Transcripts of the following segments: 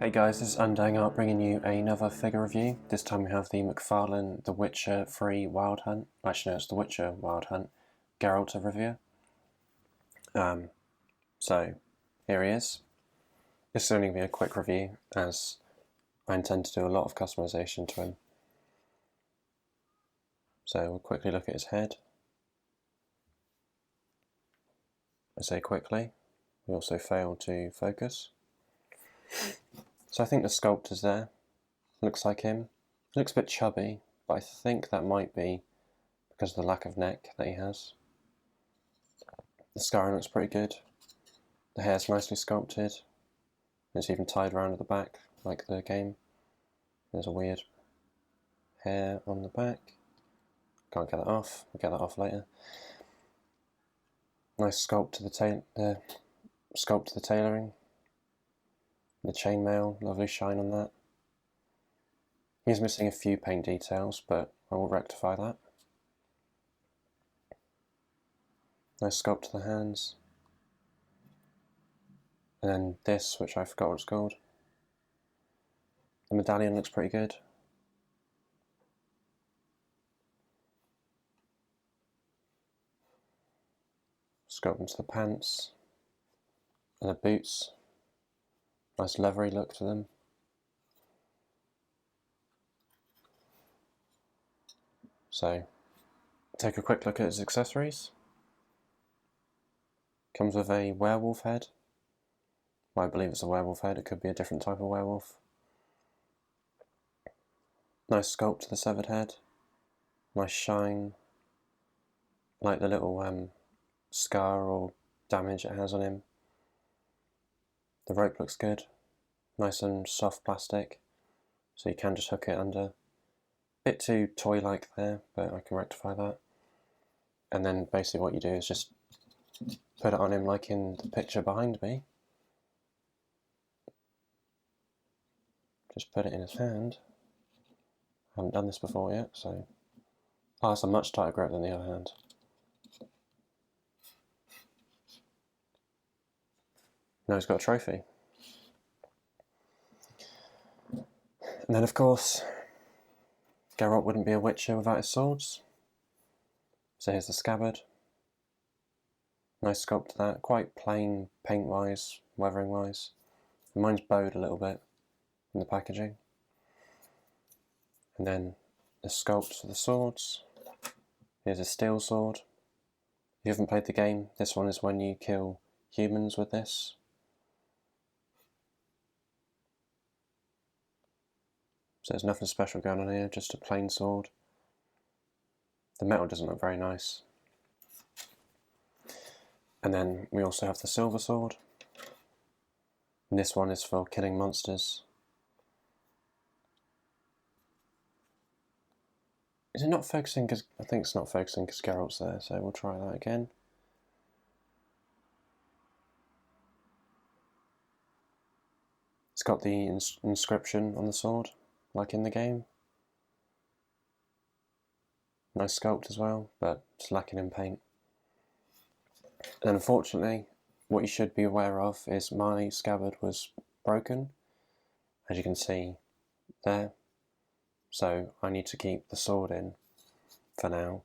Hey guys, this is Undying Art bringing you another figure review. This time we have the Mcfarlane The Witcher 3 Wild Hunt. Actually no, it's The Witcher Wild Hunt. Geralt of Rivia. So, here he is. This is only going to be a quick review as I intend to do a lot of customization to him. So we'll quickly look at his head. I say quickly, we also failed to focus. So I think the sculpt is there. Looks like him. Looks a bit chubby, but I think that might be because of the lack of neck that he has. The scarring looks pretty good. The hair's nicely sculpted. It's even tied around at the back, like the game. There's a weird hair on the back. Can't get that off. We'll get that off later. Nice sculpt to the sculpt to the tailoring. The chainmail, lovely shine on that. He's missing a few paint details, but I will rectify that. Nice sculpt to the hands. And then this, which I forgot what it's called. The medallion looks pretty good. Sculpt into the pants. And the boots. Nice leathery look to them. So, take a quick look at his accessories. Comes with a werewolf head. Well, I believe it's a werewolf head, it could be a different type of werewolf. Nice sculpt to the severed head. Nice shine. Like the little scar or damage it has on him. The rope looks good. Nice and soft plastic, so you can just hook it under. Bit too toy-like there, but I can rectify that. And then basically what you do is just put it on him like in the picture behind me. Just put it in his hand. I haven't done this before yet, so... Oh, it's a much tighter grip than the other hand. Now he's got a trophy. And then of course, Geralt wouldn't be a Witcher without his swords. So here's the scabbard. Nice sculpt to that, quite plain paint-wise, weathering-wise. Mine's bowed a little bit in the packaging. And then the sculpts for the swords. Here's a steel sword. If you haven't played the game, this one is when you kill humans with this. So there's nothing special going on here, just a plain sword. The metal doesn't look very nice. And then we also have the silver sword. And this one is for killing monsters. Is it not focusing? Because I think it's not focusing because Geralt's there, so we'll try that again. It's got the inscription on the sword, like in the game. Nice sculpt as well, but it's lacking in paint. And unfortunately, what you should be aware of is my scabbard was broken, as you can see there. So I need to keep the sword in for now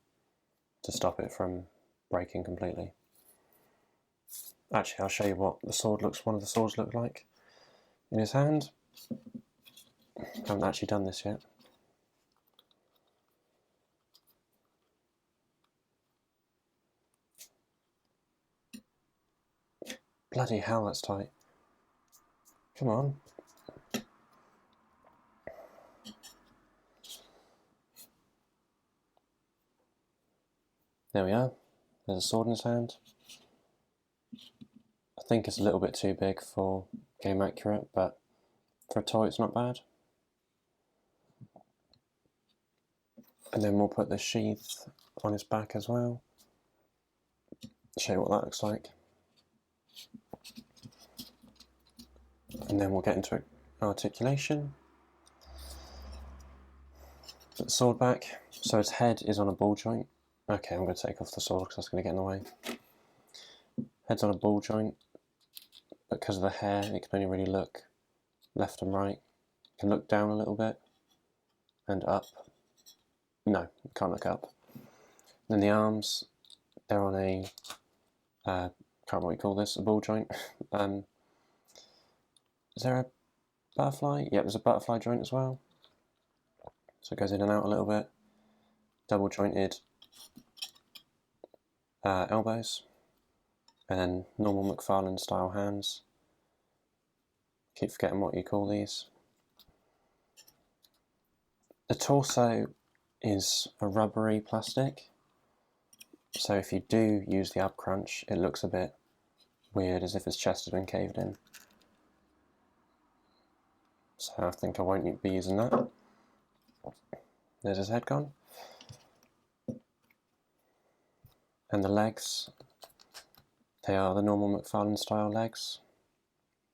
to stop it from breaking completely. Actually, I'll show you what one of the swords look like in his hand. I haven't actually done this yet. Bloody hell, that's tight. Come on. There we are. There's a sword in his hand. I think it's a little bit too big for game accurate, but for a toy it's not bad. And then we'll put the sheath on his back as well. Show you what that looks like. And then we'll get into articulation. Put the sword back. So his head is on a ball joint. Okay, I'm going to take off the sword because that's going to get in the way. Head's on a ball joint. Because of the hair, it can only really look left and right. You can look down a little bit and up. No, you can't look up. Then the arms, they're on a, can't remember what you call this, a ball joint. Is there a butterfly? Yep, there's a butterfly joint as well. So it goes in and out a little bit. Double jointed elbows. And then normal Mcfarlane style hands. Keep forgetting what you call these. The torso is a rubbery plastic. So if you do use the ab crunch, it looks a bit weird, as if its chest has been caved in. So I think I won't be using that. There's his head gone. And the legs, they are the normal Mcfarlane style legs.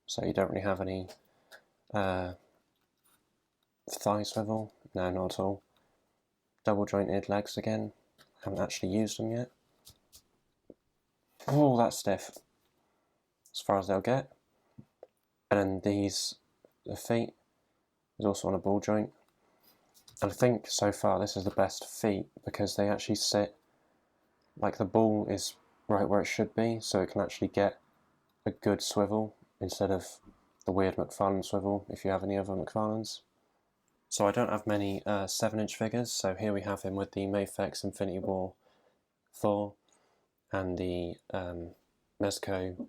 So you don't really have any thigh swivel. No, not at all. Double jointed legs again. Haven't actually used them yet. Oh, that's stiff. As far as they'll get. And then these, the feet, is also on a ball joint. And I think so far this is the best feet because they actually sit, like the ball is right where it should be, so it can actually get a good swivel instead of the weird Mcfarlane swivel if you have any other Mcfarlanes. So I don't have many 7-inch figures, so here we have him with the Mafex Infinity War Thor and the Mezco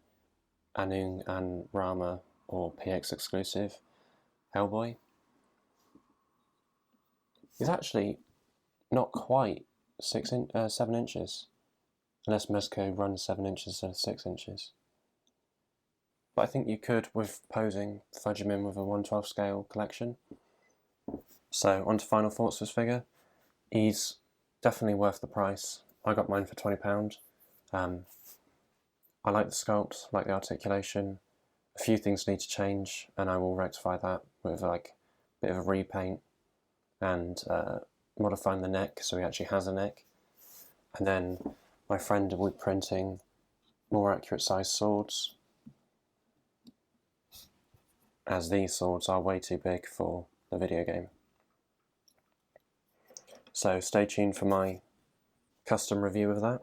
Anung and Rama or PX exclusive Hellboy. He's actually not quite 7 inches, unless Mezco runs 7 inches instead of 6 inches. But I think you could, with posing, fudge him in with a 1/12 scale collection. So on to final thoughts for this figure. He's definitely worth the price. I got mine for £20. I like the sculpt, like the articulation. A few things need to change, and I will rectify that with like a bit of a repaint and modifying the neck so he actually has a neck. And then my friend will be printing more accurate size swords, as these swords are way too big for the video game. So stay tuned for my custom review of that.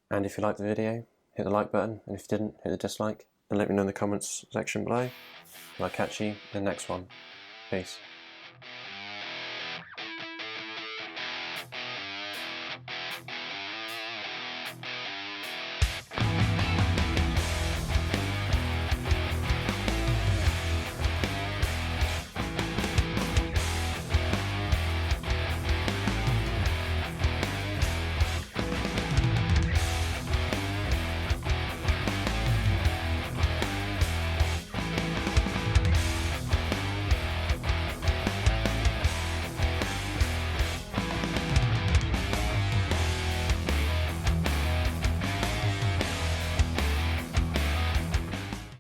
And if you liked the video, hit the like button, and if you didn't, hit the dislike, and let me know in the comments section below. And I'll catch you in the next one. Peace.